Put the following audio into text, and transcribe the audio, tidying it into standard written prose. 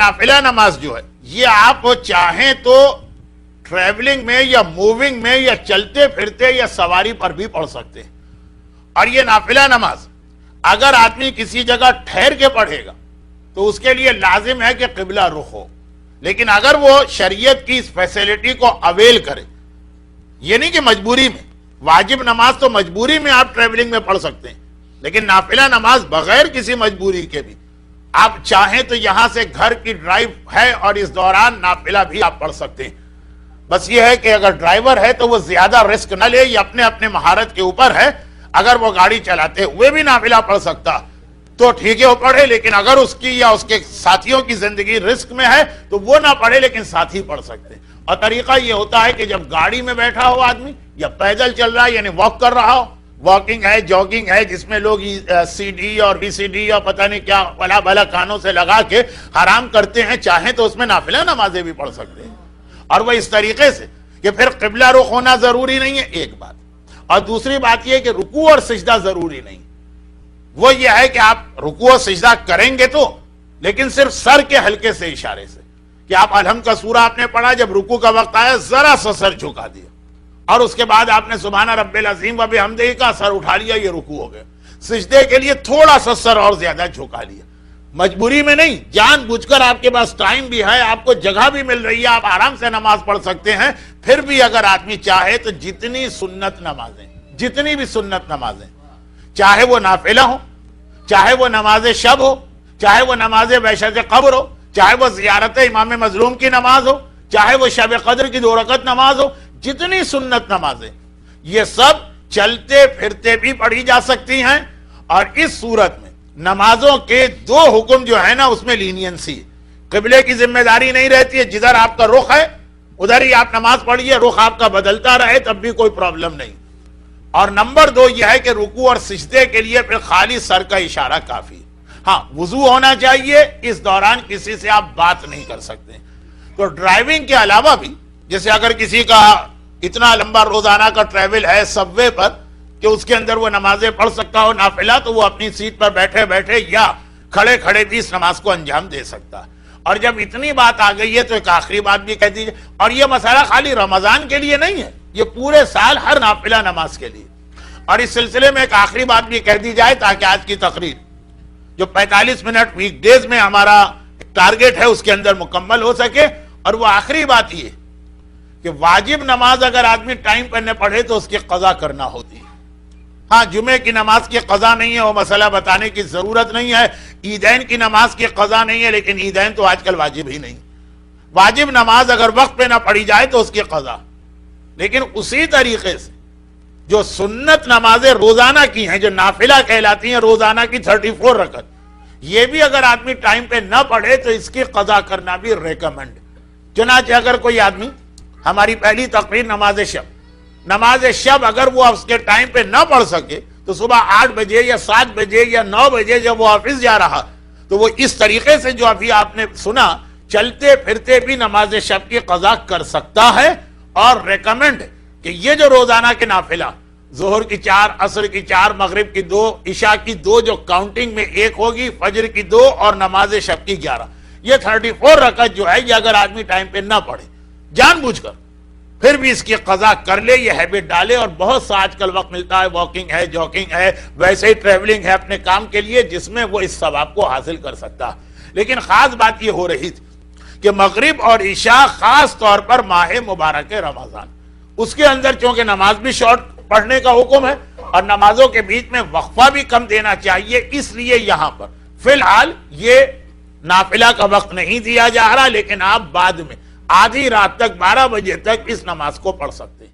نافلہ نماز جو ہے یہ آپ چاہیں تو ٹریولنگ میں یا موونگ میں یا چلتے پھرتے یا سواری پر بھی پڑھ سکتے ہیں. اور یہ نافلہ نماز اگر آدمی کسی جگہ ٹھہر کے پڑھے گا تو اس کے لیے لازم ہے کہ قبلہ رخ ہو. لیکن اگر وہ شریعت کی اس فیسلٹی کو اویل کرے، یہ نہیں کہ مجبوری میں، واجب نماز تو مجبوری میں آپ ٹریولنگ میں پڑھ سکتے ہیں، لیکن نافلہ نماز بغیر کسی مجبوری کے بھی آپ چاہیں تو یہاں سے گھر کی ڈرائیو ہے اور اس دوران نافلہ بھی آپ پڑھ سکتے ہیں. بس یہ ہے کہ اگر ڈرائیور ہے تو وہ زیادہ رسک نہ لے، یہ اپنے مہارت کے اوپر ہے. اگر وہ گاڑی چلاتے ہوئے بھی نافلہ پڑھ سکتا تو ٹھیک ہے وہ پڑھے، لیکن اگر اس کی یا اس کے ساتھیوں کی زندگی رسک میں ہے تو وہ نہ پڑھے، لیکن ساتھی پڑھ سکتے. اور طریقہ یہ ہوتا ہے کہ جب گاڑی میں بیٹھا ہو آدمی یا پیدل چل رہا ہے یعنی واک کر رہا ہو، واکنگ ہے، جاگنگ ہے، جس میں لوگ سی ڈی اور بی سی ڈی اور پتہ نہیں کیا بلا بلا کانوں سے لگا کے حرام کرتے ہیں، چاہیں تو اس میں نافلہ نمازیں بھی پڑھ سکتے ہیں. اور وہ اس طریقے سے کہ پھر قبلہ رخ ہونا ضروری نہیں ہے، ایک بات. اور دوسری بات یہ کہ رکوع اور سجدہ ضروری نہیں. وہ یہ ہے کہ آپ رکوع و سجدہ کریں گے تو، لیکن صرف سر کے ہلکے سے اشارے سے، کہ آپ الحمد کا سورہ آپ نے پڑھا، جب رکوع کا وقت آیا ذرا سا سر جھکا دیا اور اس کے بعد آپ نے سبحان رب العظیم و بحمدہ کا سر اٹھا لیا، یہ رکوع ہو گیا. سجدے کے لیے تھوڑا سا سر اور زیادہ جھکا لیا، مجبوری میں نہیں، جان بوجھ کر. آپ کے پاس ٹائم بھی ہے، آپ کو جگہ بھی مل رہی ہے، آپ آرام سے نماز پڑھ سکتے ہیں. پھر بھی اگر آدمی چاہے تو جتنی سنت نمازیں، جتنی بھی سنت نمازیں، چاہے وہ نافلہ ہو، چاہے وہ نماز شب ہو، چاہے وہ نماز بیشت قبر ہو، چاہے وہ زیارت امام مظلوم کی نماز ہو، چاہے وہ شب قدر کی 2 رکعت نماز ہو، جتنی سنت نمازیں یہ سب چلتے پھرتے بھی پڑھی جا سکتی ہیں. اور اس صورت میں نمازوں کے 2 حکم جو ہے نا اس میں لینینسی، قبلے کی ذمہ داری نہیں رہتی ہے، جدھر آپ کا رخ ہے ادھر ہی آپ نماز پڑھیے، رخ آپ کا بدلتا رہے تب بھی کوئی پرابلم نہیں. اور نمبر 2 یہ ہے کہ رکوع اور سجدے کے لیے پھر خالی سر کا اشارہ کافی. ہاں وضو ہونا چاہیے، اس دوران کسی سے آپ بات نہیں کر سکتے. تو ڈرائیونگ کے علاوہ بھی جیسے اگر کسی کا اتنا لمبا روزانہ کا ٹریول ہے سب وے پر کہ اس کے اندر وہ نمازیں پڑھ سکتا ہو نافلہ، تو وہ اپنی سیٹ پر بیٹھے بیٹھے یا کھڑے کھڑے بھی اس نماز کو انجام دے سکتا. اور جب اتنی بات آ گئی ہے تو ایک آخری بات بھی کہہ دیجیے، اور یہ مسئلہ خالی رمضان کے لیے نہیں ہے، یہ پورے سال ہر نافلہ نماز کے لیے. اور اس سلسلے میں ایک آخری بات بھی کہہ دی جائے تاکہ آج کی تقریر جو 45 منٹ ویک ڈیز میں ہمارا ٹارگٹ ہے اس کے اندر مکمل ہو سکے. اور وہ آخری بات یہ کہ واجب نماز اگر آدمی ٹائم پر نہ پڑھے تو اس کی قضا کرنا ہوتی ہے. ہاں جمعے کی نماز کی قضا نہیں ہے، وہ مسئلہ بتانے کی ضرورت نہیں ہے. عیدین کی نماز کی قضا نہیں ہے، لیکن عیدین تو آج کل واجب ہی نہیں. واجب نماز اگر وقت پہ نہ پڑھی جائے تو اس کی قضا. لیکن اسی طریقے سے جو سنت نمازیں روزانہ کی ہیں، جو نافلہ کہلاتی ہیں روزانہ کی 34 رکعت، یہ بھی اگر آدمی ٹائم پہ نہ پڑھے تو اس کی قضا کرنا بھی ریکمنڈ. چنانچہ اگر کوئی آدمی ہماری پہلی تقریر نماز شب اگر وہ اس کے ٹائم پہ نہ پڑھ سکے تو صبح 8 بجے یا 7 بجے یا 9 بجے جب وہ آفس جا رہا تو وہ اس طریقے سے جو ابھی آپ نے سنا چلتے پھرتے بھی نماز شب کی قضا کر سکتا ہے. اور ریکمنڈ کہ یہ جو روزانہ کے نافلہ ظہر کی 4، عصر کی 4، مغرب کی 2، عشاء کی 2 جو کاؤنٹنگ میں 1 ہوگی، فجر کی 2 اور نماز شب کی 11، یہ 34 رکعت جو ہے یہ اگر آدمی ٹائم پہ نہ پڑھے جان بوجھ کر پھر بھی اس کی قضا کر لے، یہ ہیبٹ ڈالے. اور بہت سا آج کل وقت ملتا ہے، واکنگ ہے، جاگنگ ہے، ویسے ہی ٹریولنگ ہے اپنے کام کے لیے، جس میں وہ اس ثواب کو حاصل کر سکتا. لیکن خاص بات یہ ہو رہی تھی کہ مغرب اور عشاء خاص طور پر ماہ مبارک رمضان اس کے اندر چونکہ نماز بھی شارٹ پڑھنے کا حکم ہے اور نمازوں کے بیچ میں وقفہ بھی کم دینا چاہیے، اس لیے یہاں پر فی الحال یہ نافلہ کا وقت نہیں دیا جا رہا، لیکن آپ بعد میں آدھی رات تک 12 بجے تک اس نماز کو پڑھ سکتے ہیں.